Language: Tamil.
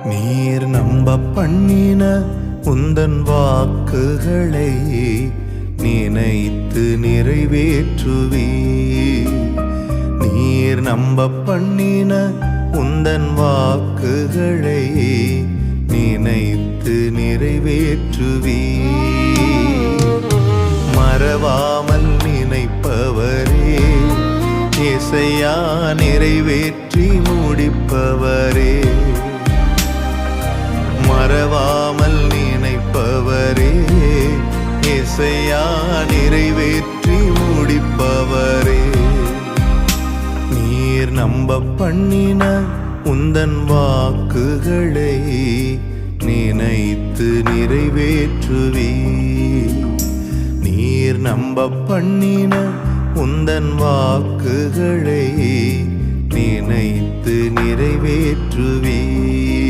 நீர் நம்ப பண்ணின உந்தன் வாக்குகளை நினைத்து நிறைவேற்றுவீர். நீர் நம்ப பண்ணின உந்தன் வாக்குகளை நினைத்து நிறைவேற்றுவீர். மறவாமல் நினைப்பவரே, இசையா நிறைவேற்றி முடிப்பவரே. மறவாமல் நினைப்பவரே, இசையா நிறைவேற்றி முடிப்பவரே. நீர் நம்ப பண்ணின உந்தன் வாக்குகளை நினைத்து நிறைவேற்றுவீர். நீர் நம்ப பண்ணின உந்தன் வாக்குகளை நினைத்து நிறைவேற்றுவீர்.